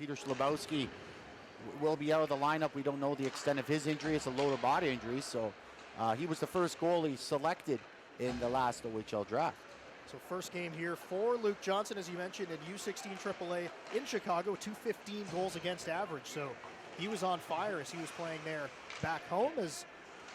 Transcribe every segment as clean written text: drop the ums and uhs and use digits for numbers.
Peter Schlabowski will be out of the lineup. We don't know the extent of his injury. It's a lower body injury, so he was the first goalie selected in the last OHL draft. So first game here for Luke Johnson, as you mentioned, in U16 AAA in Chicago, 215 goals against average. So he was on fire as he was playing there back home, as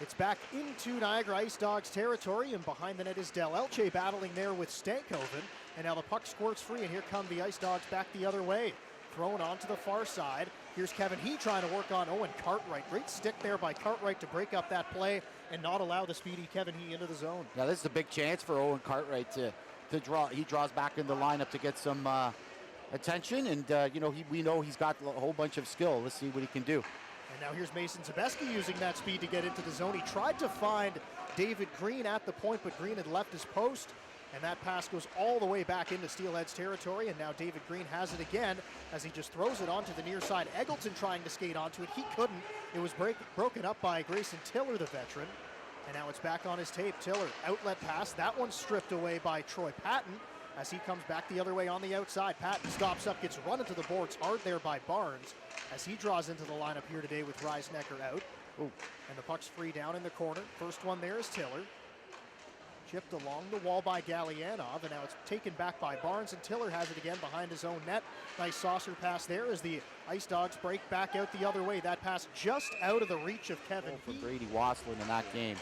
it's back into Niagara Ice Dogs territory, and behind the net is Del Elche battling there with Stankoven. And now the puck squirts free, and here come the Ice Dogs back the other way. Thrown onto the far side. Here's Hevin He trying to work on Owen Cartwright. Great stick there by Cartwright to break up that play and not allow the speedy Hevin He into the zone. Now this is a big chance for Owen Cartwright to draw. He draws back in the lineup to get some attention, and we know he's got a whole bunch of skill. Let's see what he can do. And now here's Mason Zabeski using that speed to get into the zone. He tried to find David Green at the point, but Green had left his post, and that pass goes all the way back into Steelheads territory, and now David Green has it again as he just throws it onto the near side. Eggleton trying to skate onto it. He couldn't. It was broken up by Grayson Tiller, the veteran, and now it's back on his tape. Tiller, outlet pass. That one's stripped away by Troy Patton as he comes back the other way on the outside. Patton stops up, gets run into the boards hard there by Barnes as he draws into the lineup here today with Reisnecker out. Ooh. And the puck's free down in the corner. First one there is Tiller. Chipped along the wall by Gallianov, and now it's taken back by Barnes, and Tiller has it again behind his own net. Nice saucer pass there as the Ice Dogs break back out the other way. That pass just out of the reach of Hevin For He. Brady Wassland in that game.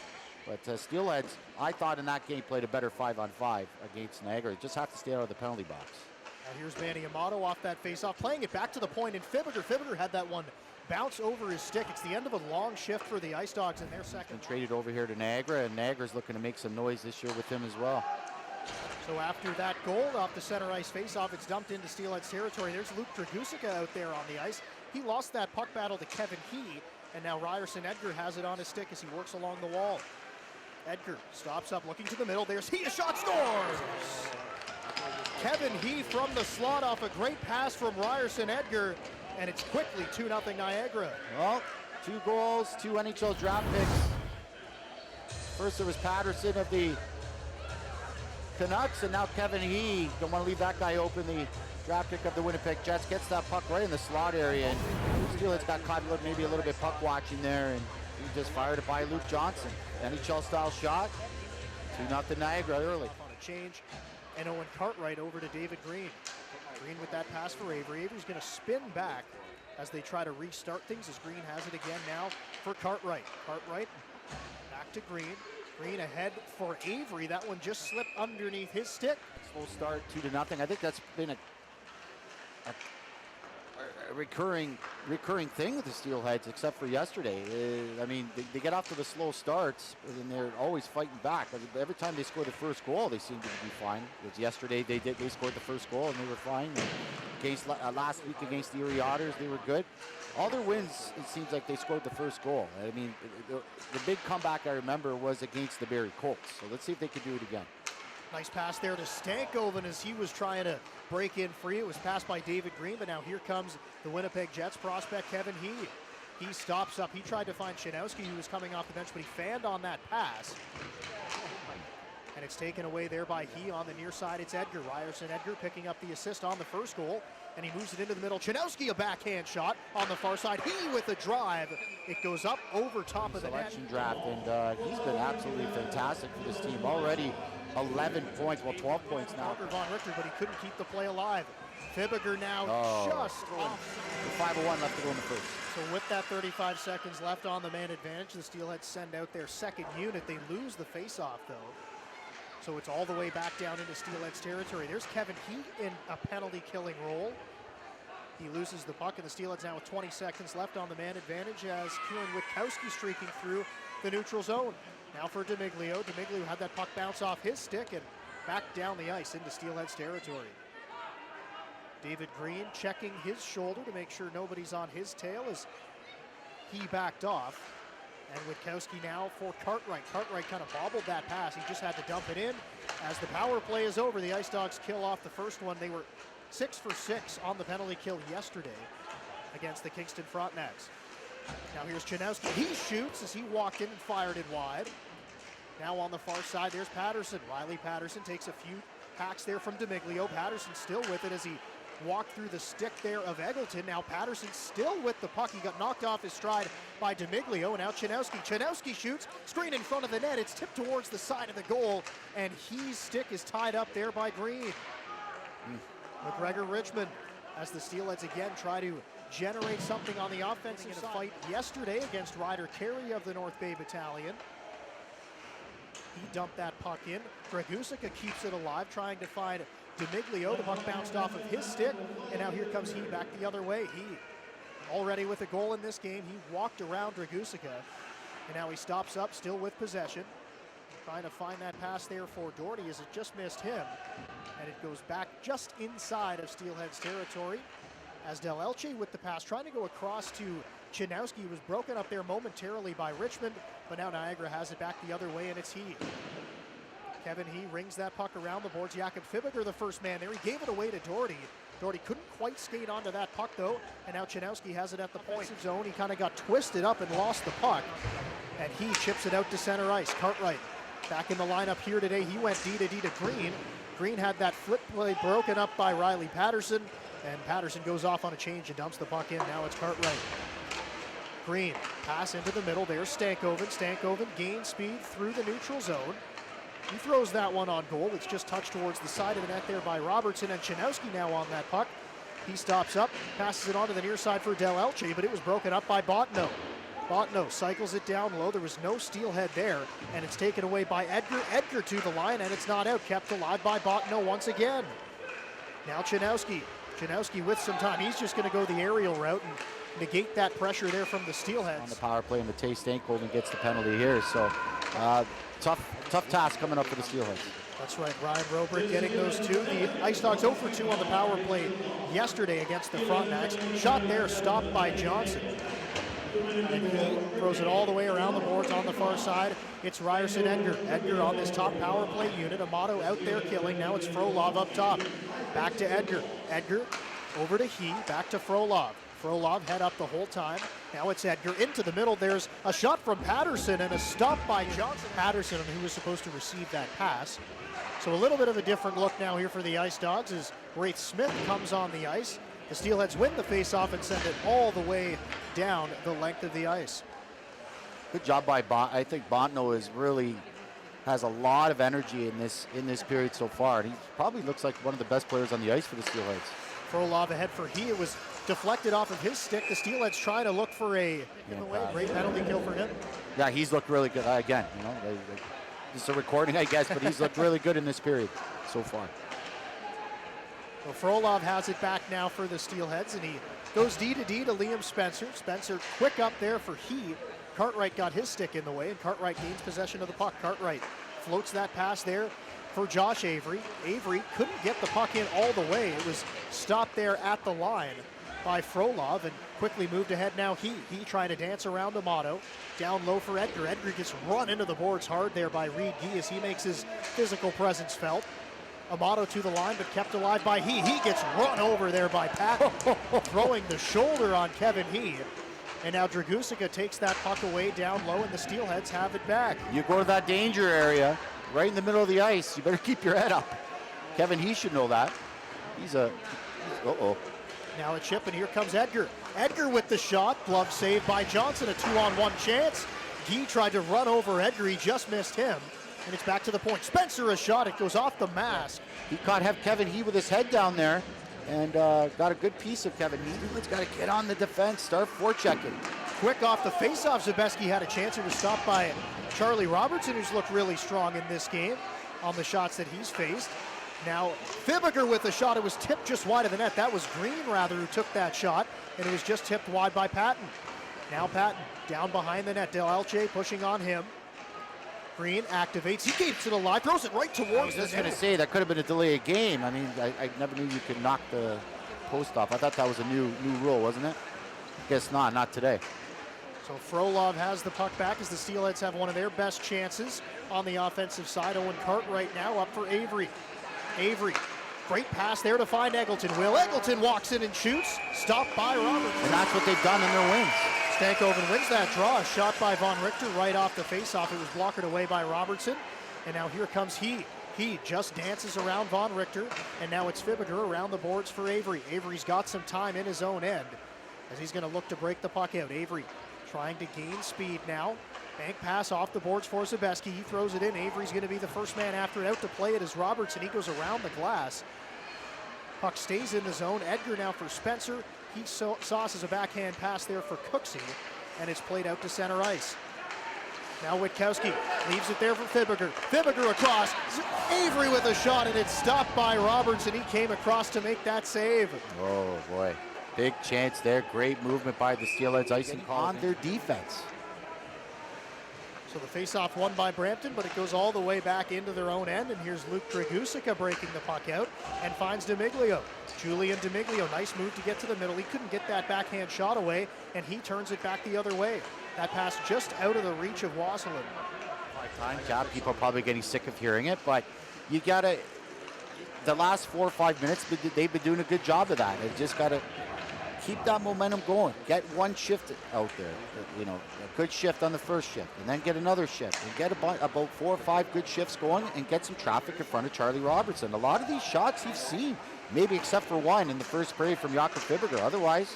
But Steelheads, I thought in that game, played a better 5-on-5 against Niagara. Just have to stay out of the penalty box. Now here's Manny Amato off that faceoff, playing it back to the point, and Fibberger had that one bounce over his stick. It's the end of a long shift for the Ice Dogs in their second. And traded over here to Niagara, and Niagara's looking to make some noise this year with him as well. So after that goal off the center ice faceoff, it's dumped into Steelheads territory. There's Luke Dragusika out there on the ice. He lost that puck battle to Hevin He, and now Ryerson Edgar has it on his stick as he works along the wall. Edgar stops up, looking to the middle. There's He, a shot, scores! Hevin He from the slot off a great pass from Ryerson Edgar, and it's quickly 2-0 Niagara. Well, 2 goals, 2 NHL draft picks. First it was Patterson of the Canucks, and now Hevin He. Don't want to leave that guy open. The draft pick of the Winnipeg Jets gets that puck right in the slot area, and Steelheads got caught maybe a little bit puck watching there, and he just fired it by Luke Johnson. NHL style shot. 2-0 Niagara early. On a change, and Owen Cartwright over to David Green. Green with that pass for Avery. Avery's going to spin back as they try to restart things, as Green has it again now for Cartwright. Cartwright back to Green. Green ahead for Avery. That one just slipped underneath his stick. Slow start, 2-0. I think that's been a recurring thing with the Steelheads, except for yesterday. I mean, they get off to the slow starts, and they're always fighting back. Every time they score the first goal, they seem to be fine. Yesterday, they scored the first goal, and they were fine. Against last week against the Erie Otters, they were good. All their wins, it seems like they scored the first goal. I mean, the big comeback I remember was against the Barrie Colts. So let's see if they can do it again. Nice pass there to Stankoven as he was trying to break in free. It was passed by David Green, but now here comes the Winnipeg Jets prospect, Hevin He. He stops up. He tried to find Shanowski, who was coming off the bench, but he fanned on that pass. And it's taken away there by He on the near side. It's Edgar. Ryerson Edgar picking up the assist on the first goal, and he moves it into the middle. Shanowski, a backhand shot on the far side. He with a drive. It goes up over top of the net. Selection draft, and he's been absolutely fantastic for this team already. 11 points, well 12 points now. Walker Von Richter, but he couldn't keep the play alive. Fibberger now just off. 5:01 left to go in the first. So with that 35 seconds left on the man advantage, the Steelheads send out their second unit. They lose the faceoff though. So it's all the way back down into Steelheads territory. There's Hevin He in a penalty killing role. He loses the puck, and the Steelheads now with 20 seconds left on the man advantage as Kieran Witkowski streaking through the neutral zone. Now for D'Amiglio. D'Amiglio had that puck bounce off his stick and back down the ice into Steelheads territory. David Green checking his shoulder to make sure nobody's on his tail as he backed off. And Witkowski now for Cartwright. Cartwright kind of bobbled that pass. He just had to dump it in. As the power play is over, the Ice Dogs kill off the first one. They were 6 for 6 on the penalty kill yesterday against the Kingston Frontenacs. Now here's Chanowski. He shoots as he walked in and fired it wide. Now on the far side, there's Patterson. Riley Patterson takes a few hacks there from D'Amiglio. Patterson still with it as he walked through the stick there of Eggleton. Now Patterson still with the puck. He got knocked off his stride by D'Amiglio. Now Chanowski shoots, screen in front of the net. It's tipped towards the side of the goal, and He's stick is tied up there by Green. McGregor Richmond, as the Steelheads again try to generate something on the offensive side. In a fight yesterday against Ryder Carey of the North Bay Battalion. He dumped that puck in. Dragusica keeps it alive, trying to find D'Amiglio. The puck bounced off of his stick, and now here comes He back the other way. He already with a goal in this game. He walked around Dragusica, and now he stops up, still with possession. Trying to find that pass there for Doherty as it just missed him, and it goes back just inside of Steelheads territory. As Del Elche with the pass, trying to go across to Chanowski, was broken up there momentarily by Richmond, but now Niagara has it back the other way, and it's He. Hevin He rings that puck around the boards. Jakob Fibiger, the first man there. He gave it away to Doherty. Doherty couldn't quite skate onto that puck, though, and now Chanowski has it at the point zone. He kind of got twisted up and lost the puck, and He chips it out to center ice. Cartwright back in the lineup here today. He went D to Green. Green had that flip play broken up by Riley Patterson, and Patterson goes off on a change and dumps the puck in. Now it's Cartwright. Green, pass into the middle. There's Stankoven. Stankoven gains speed through the neutral zone. He throws that one on goal. It's just touched towards the side of the net there by Robertson, and Chanowski now on that puck. He stops up, passes it on to the near side for Del Elche, but it was broken up by Botno. Botno cycles it down low. There was no Steelhead there, and it's taken away by Edgar. Edgar to the line, and it's not out. Kept alive by Botno once again. Now Chanowski. Chanowski with some time. He's just going to go the aerial route and negate that pressure there from the Steelheads. On the power play, and Matej Stankoven gets the penalty here. So tough task coming up for the Steelheads. That's right, Ryan Robrick getting those two. The Ice Dogs 0 for 2 on the power play yesterday against the Frontenacs. Shot there, stopped by Johnson. And He throws it all the way around the boards on the far side. It's Ryerson Edgar. Edgar on this top power play unit. Amato out there killing. Now it's Frolov up top. Back to Edgar. Edgar over to He. Back to Frolov. Frolov head up the whole time. Now it's Edgar into the middle. There's a shot from Patterson and a stop by Johnson. Patterson, who was supposed to receive that pass. So a little bit of a different look now here for the Ice Dogs as Wraith Smith comes on the ice. The Steelheads win the faceoff and send it all the way down the length of the ice. Good job by I think Botno is really has a lot of energy in this period so far. And he probably looks like one of the best players on the ice for the Steelheads. Frolov ahead for He. It was deflected off of his stick. The Steelheads trying to look for a great penalty kill for him. Yeah, he's looked really good. Again, it's a recording, I guess, but he's looked really good in this period so far. So Frolov has it back now for the Steelheads, and he goes D to Liam Spencer. Spencer quick up there for He. Cartwright got his stick in the way, and Cartwright gains possession of the puck. Cartwright floats that pass there for Josh Avery. Avery couldn't get the puck in all the way. It was stopped there at the line by Frolov and quickly moved ahead now. He trying to dance around Amato. Down low for Edgar. Edgar gets run into the boards hard there by Reed Gee as he makes his physical presence felt. Amato to the line, but kept alive by He. He gets run over there by Patton, throwing the shoulder on Hevin He. And now Dragusica takes that puck away down low, and the Steelheads have it back. You go to that danger area, right in the middle of the ice. You better keep your head up. Hevin He should know that. Uh-oh. Now a chip, and here comes Edgar. Edgar with the shot. Glove saved by Johnson. A 2-on-1 chance. He tried to run over Edgar. He just missed him. And it's back to the point. Spencer a shot. It goes off the mask. He caught Hevin He with his head down there and got a good piece of Hevin He. He's got to get on the defense, start forechecking. Quick off the faceoff. Zabeski had a chance. It was stopped by Charlie Robertson, who's looked really strong in this game on the shots that he's faced. Now Fibiger with the shot. It was tipped just wide of the net. That was Green, rather, who took that shot, and it was just tipped wide by Patton. Now Patton down behind the net. Del Elche pushing on him. Green activates. He keeps it alive. Throws it right towards the net. I was just going to say, that could have been a delayed game. I mean, I never knew you could knock the post off. I thought that was a new rule, wasn't it? Guess not today. So Frolov has the puck back as the Steelheads have one of their best chances on the offensive side. Owen Cartwright now up for Avery. Avery, great pass there to find Eggleton. Will Eggleton walks in and shoots. Stopped by Robertson. And that's what they've done in their wins. Stankoven wins that draw. A shot by Von Richter right off the faceoff. It was blockered away by Robertson. And now here comes He. He just dances around Von Richter, and now it's Fibiger around the boards for Avery. Avery's got some time in his own end as he's going to look to break the puck out. Avery trying to gain speed now. Bank pass off the boards for Zabeski. He throws it in. Avery's going to be the first man after it out to play it as Robertson. He goes around the glass. Puck stays in the zone. Edgar now for Spencer. He sauces a backhand pass there for Cooksey, and it's played out to center ice. Now Witkowski leaves it there for Fibiger. Fibiger across. Avery with a shot, and it's stopped by Robertson. He came across to make that save. Oh, boy. Big chance there. Great movement by the Steelheads icing on their defense. So the faceoff won by Brampton, but it goes all the way back into their own end, and here's Luke Dragusica breaking the puck out and finds Demiglio. Julian Demiglio, nice move to get to the middle. He couldn't get that backhand shot away, and he turns it back the other way. That pass just out of the reach of Wasselin. Time job. People are probably getting sick of hearing it, but you gotta, the last 4 or 5 minutes, they've been doing a good job of that. They just gotta keep that momentum going. Get one shift out there, you know, a good shift on the first shift, and then get another shift, and get about 4 or 5 good shifts going, and get some traffic in front of Charlie Robertson. A lot of these shots he's seen, maybe except for one in the first period from Jakob Fibiger. Otherwise,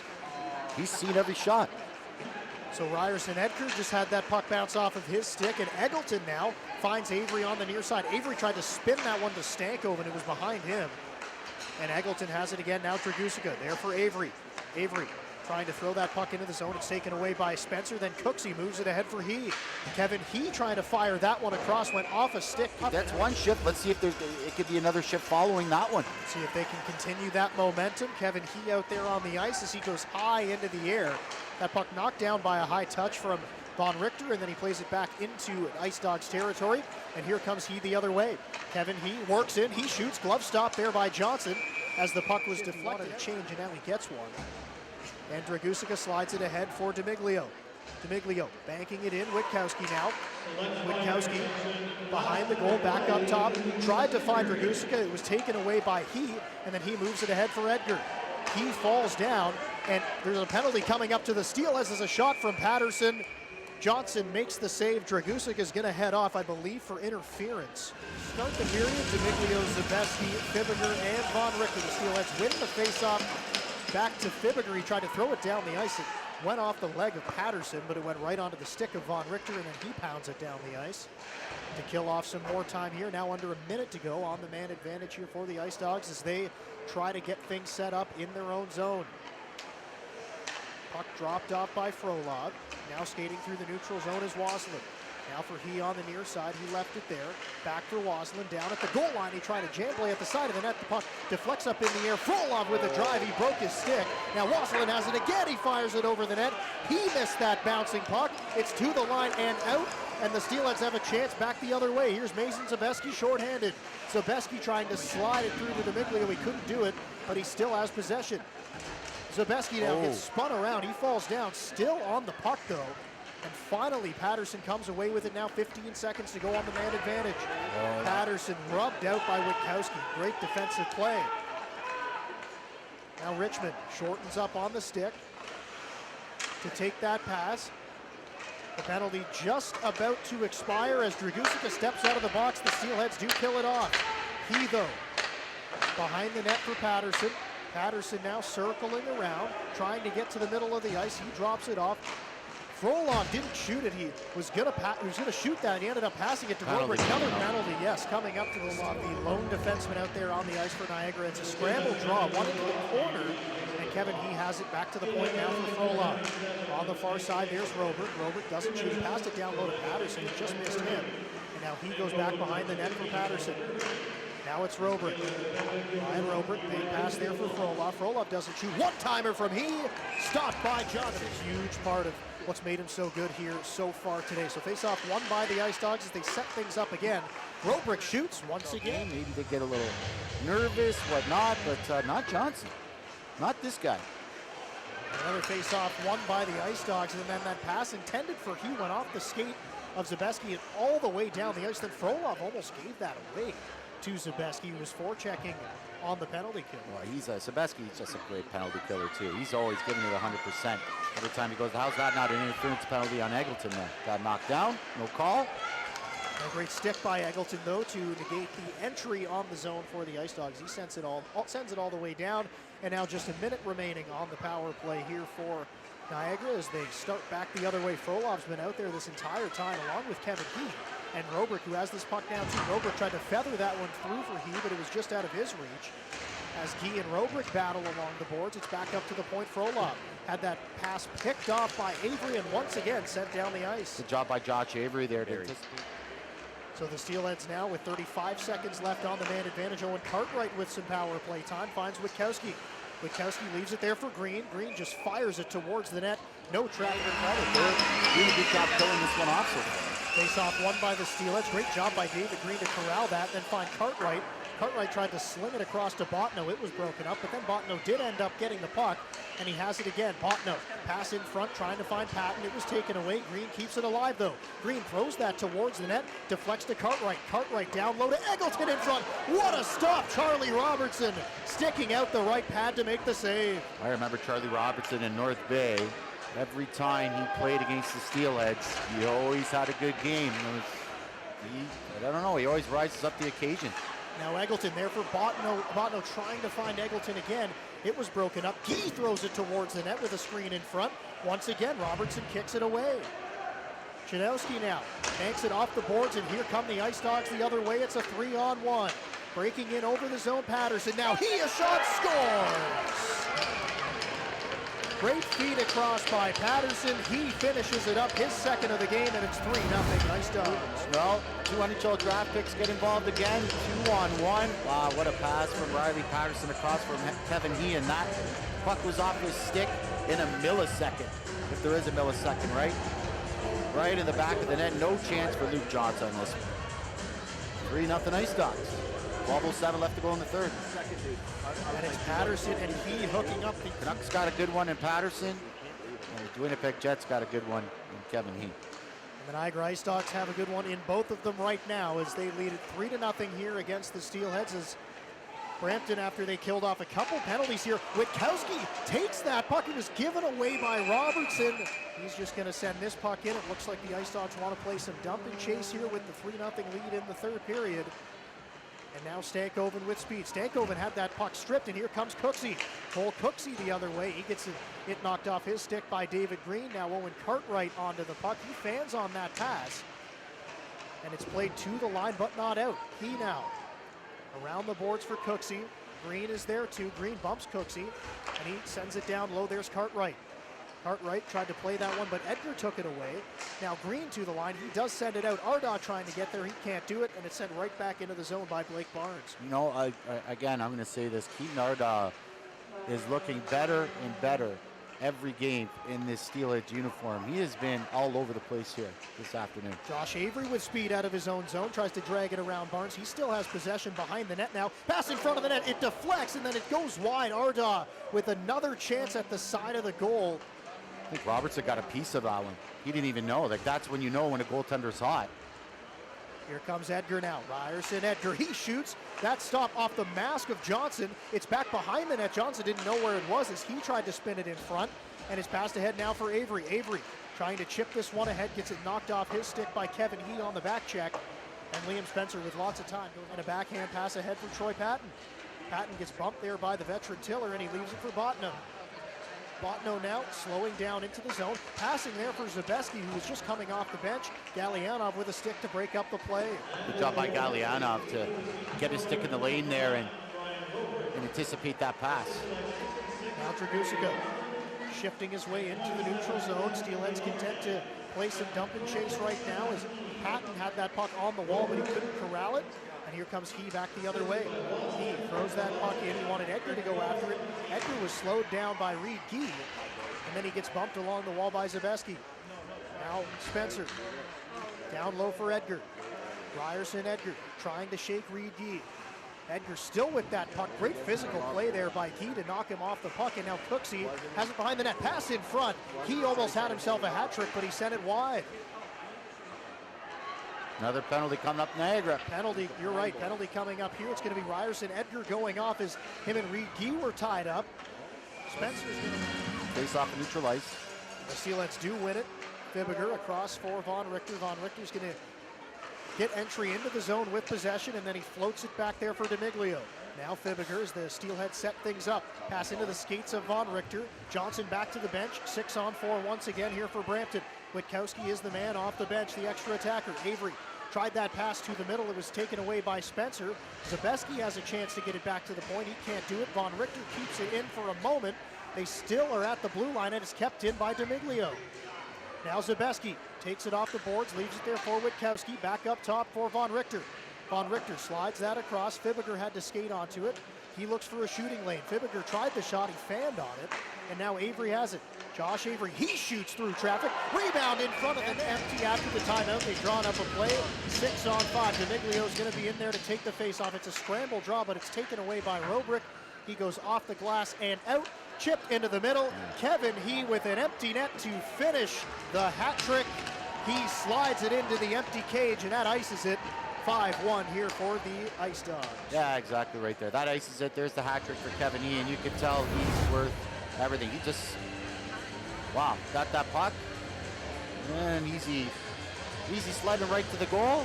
he's seen every shot. So Ryerson Edgar just had that puck bounce off of his stick, and Eggleton now finds Avery on the near side. Avery tried to spin that one to Stanko, and it was behind him. And Eggleton has it again, now Dragusica there for Avery. Avery trying to throw that puck into the zone. It's taken away by Spencer. Then Cooksey moves it ahead for He. Hevin He trying to fire that one across, went off a stick. That's one shift. Let's see if it could be another shift following that one. See if they can continue that momentum. Hevin He out there on the ice as he goes high into the air. That puck knocked down by a high touch from Von Richter, and then he plays it back into Ice Dogs territory. And here comes He the other way. Hevin He works in. He shoots. Glove stop there by Johnson as the puck was deflected. Change, and now he gets one. And Dragusica slides it ahead for Demiglio. Demiglio banking it in. Witkowski now. Witkowski behind the goal, back up top. Tried to find Dragusica. It was taken away by He, and then he moves it ahead for Edgar. He falls down, and there's a penalty coming up to the Steelheads as a shot from Patterson. Johnson makes the save. Dragusica is going to head off, I believe, for interference. Start the period. Demiglio, Zabeski, Fibiger, and Von Richter. The Steelheads win the faceoff. Back to Fibiger. He tried to throw it down the ice. It went off the leg of Patterson, but it went right onto the stick of Von Richter, and then he pounds it down the ice to kill off some more time here. Now under a minute to go on the man advantage here for the Ice Dogs as they try to get things set up in their own zone. Puck dropped off by Frolov. Now skating through the neutral zone is Wasselin. Now for He on the near side. He left it there. Back for Wasselin. Down at the goal line. He tried a jam play at the side of the net. The puck deflects up in the air. Frolov with a drive. He broke his stick. Now Wasselin has it again. He fires it over the net. He missed that bouncing puck. It's to the line and out. And the Steelheads have a chance back the other way. Here's Mason Zabeski shorthanded. Zabeski trying to slide it through to Demiglio. He couldn't do it, but he still has possession. Zabeski now gets spun around. He falls down, still on the puck though. And finally, Patterson comes away with it now. 15 seconds to go on the man advantage. Patterson rubbed out by Witkowski. Great defensive play. Now Richmond shortens up on the stick to take that pass. The penalty just about to expire as Dragusica steps out of the box. The Steelheads do kill it off. He, though, behind the net for Patterson. Patterson now circling around, trying to get to the middle of the ice. He drops it off. Frolov didn't shoot it. He was gonna shoot that, and he ended up passing it to Robert. Another penalty, yes, coming up to the lone defenseman out there on the ice for Niagara. It's a scramble draw, one into the corner, and Hevin He has it back to the point now for Frolov. On the far side, there's Robert. Robert doesn't shoot. He passed it down low to Patterson. He just missed him. And now he goes back behind the net for Patterson. Now it's Robert. Ryan Robert, big pass there for Frolov. Frolov doesn't shoot. One-timer from He. Stopped by Johnson. A huge part of what's made him so good here so far today. So face-off won by the Ice Dogs as they set things up again. Robrick shoots once again. Maybe they get a little nervous, whatnot, but not Johnson. Not this guy. Another face-off won by the Ice Dogs, and then that pass intended for He went off the skate of Zabeski and all the way down the ice. Then Frolov almost gave that away to Zabeski, who was forechecking on the penalty kill. Well, Zabeski's just a great penalty killer too. He's always giving it 100%. Every time he goes, how's that not an interference penalty on Eggleton there? Got knocked down, no call. A great stick by Eggleton, though, to negate the entry on the zone for the Ice Dogs. He sends it all the way down, and now just a minute remaining on the power play here for Niagara as they start back the other way. Frolov's been out there this entire time, along with Kevin He and Robrick, who has this puck down too. Robrick tried to feather that one through for He, but it was just out of his reach. As He and Robrick battle along the boards, it's back up to the point. Frolov had that pass picked off by Avery and once again sent down the ice. Good job by Josh Avery there to anticipate. So the Steelheads now with 35 seconds left on the man advantage. Owen Cartwright with some power play time finds Witkowski. Witkowski leaves it there for Green. Green just fires it towards the net. No traffic credit. Doing a good job killing this one off so far. Face off won by the Steelheads. Great job by David Green to corral that, then find Cartwright. Cartwright tried to sling it across to Botno. It was broken up, but then Botno did end up getting the puck, and he has it again. Botno, pass in front, trying to find Patton. It was taken away. Green keeps it alive, though. Green throws that towards the net, deflects to Cartwright. Cartwright down low to Eggleton in front. What a stop! Charlie Robertson sticking out the right pad to make the save. I remember Charlie Robertson in North Bay. Every time he played against the Steelheads, he always had a good game. I don't know, he always rises up to the occasion. Now Eggleton there for Botno. Botno trying to find Eggleton again. It was broken up. He throws it towards the net with a screen in front. Once again, Robertson kicks it away. Janowski now banks it off the boards, and here come the Ice Dogs the other way. It's a 3-on-1. Breaking in over the zone, Patterson. Now he a shot, scores! Great feed across by Patterson. He finishes it up, his second of the game, and it's 3-0 Ice Dogs. Well, 2 NHL draft picks get involved again. 2-on-1. Wow, what a pass from Riley Patterson across from Hevin He, and that puck was off his stick in a millisecond, if there is a millisecond, right? Right in the back of the net. No chance for Luke Johnson on this one. 3-0 Ice Dogs. 12:07 left to go in the third. And it's Patterson and He hooking up. The Canucks got a good one in Patterson, and the Winnipeg Jets got a good one in Kevin He. And the Niagara Ice Dogs have a good one in both of them right now as they lead it 3-0 here against the Steelheads as Brampton, after they killed off a couple penalties here. Witkowski takes that puck. It was given away by Robertson. He's just going to send this puck in. It looks like the Ice Dogs want to play some dump and chase here with the 3-0 lead in the third period. And now Stankoven with speed. Stankoven had that puck stripped, and here comes Cooksey. Cole Cooksey the other way. He gets it knocked off his stick by David Green. Now Owen Cartwright onto the puck. He fans on that pass. And it's played to the line, but not out. He now around the boards for Cooksey. Green is there too. Green bumps Cooksey, and he sends it down low. There's Cartwright. Cartwright tried to play that one, but Edgar took it away. Now Green to the line. He does send it out. Ardaugh trying to get there. He can't do it, and it's sent right back into the zone by Blake Barnes. You know, again, I'm going to say this. Keaton Ardaugh is looking better and better every game in this Steelheads uniform. He has been all over the place here this afternoon. Josh Avery with speed out of his own zone. Tries to drag it around Barnes. He still has possession behind the net now. Pass in front of the net. It deflects, and then it goes wide. Ardaugh with another chance at the side of the goal. I think Robertson got a piece of that one. He didn't even know. Like, that's when you know when a goaltender's hot. Here comes Edgar now. Ryerson, Edgar, he shoots. That stop off the mask of Johnson. It's back behind the net. Johnson didn't know where it was as he tried to spin it in front. And it's passed ahead now for Avery. Avery trying to chip this one ahead. Gets it knocked off his stick by Kevin He on the back check. And Liam Spencer with lots of time. And a backhand pass ahead for Troy Patton. Patton gets bumped there by the veteran Tiller, and he leaves it for Botno. Botno now slowing down into the zone. Passing there for Zabeski, who was just coming off the bench. Galyanov with a stick to break up the play. Good job by Galyanov to get his stick in the lane there and anticipate that pass. Now Dragusica shifting his way into the neutral zone. Steelheads content to play some dump and chase right now as Patton had that puck on the wall, but he couldn't corral it. And here comes He back the other way. He throws that puck in. He wanted Edgar to go after it. Edgar was slowed down by Reed Gee. And then he gets bumped along the wall by Zabeski. Now Spencer. Down low for Edgar. Ryerson, Edgar trying to shake Reed Gee. Edgar still with that puck. Great physical play there by Gee to knock him off the puck. And now Cooksey has it behind the net. Pass in front. He almost had himself a hat trick, but he sent it wide. Another penalty coming up Niagara. Penalty, you're right, penalty coming up here. It's going to be Ryerson. Edgar going off as him and Reed Gee were tied up. Spencer's going to face off a neutral ice. The Steelheads do win it. Fibiger across for Von Richter. Von Richter's going to get entry into the zone with possession, and then he floats it back there for D'Amiglio. Now Fibiger, as the Steelheads set things up. Pass into the skates of Von Richter. Johnson back to the bench. 6-on-4 once again here for Brampton. Witkowski is the man off the bench, the extra attacker. Avery tried that pass to the middle. It was taken away by Spencer. Zabeski has a chance to get it back to the point. He can't do it. Von Richter keeps it in for a moment. They still are at the blue line, and it's kept in by D'Amiglio. Now Zabeski takes it off the boards, leaves it there for Witkowski. Back up top for Von Richter. Von Richter slides that across. Fibiger had to skate onto it. He looks for a shooting lane. Fibiger tried the shot. He fanned on it. And now Avery has it. Josh Avery, he shoots through traffic. Rebound in front of the empty after the timeout. They've drawn up a play. 6-on-5. D'Amiglio's going to be in there to take the face off. It's a scramble draw, but it's taken away by Robrick. He goes off the glass and out. Chipped into the middle. Hevin He with an empty net to finish the hat trick. He slides it into the empty cage, and that ices it. 5-1 here for the Ice Dogs. Yeah, exactly right there. That ices it. There's the hat trick for Hevin He, and you can tell he's worth everything. He just, wow, got that puck, and easy sliding right to the goal.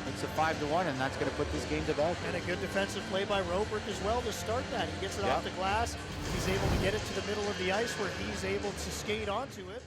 Makes it 5-1, and that's going to put this game to bed. And a good defensive play by Robrick as well to start that. He gets it off the glass. He's able to get it to the middle of the ice where he's able to skate onto it.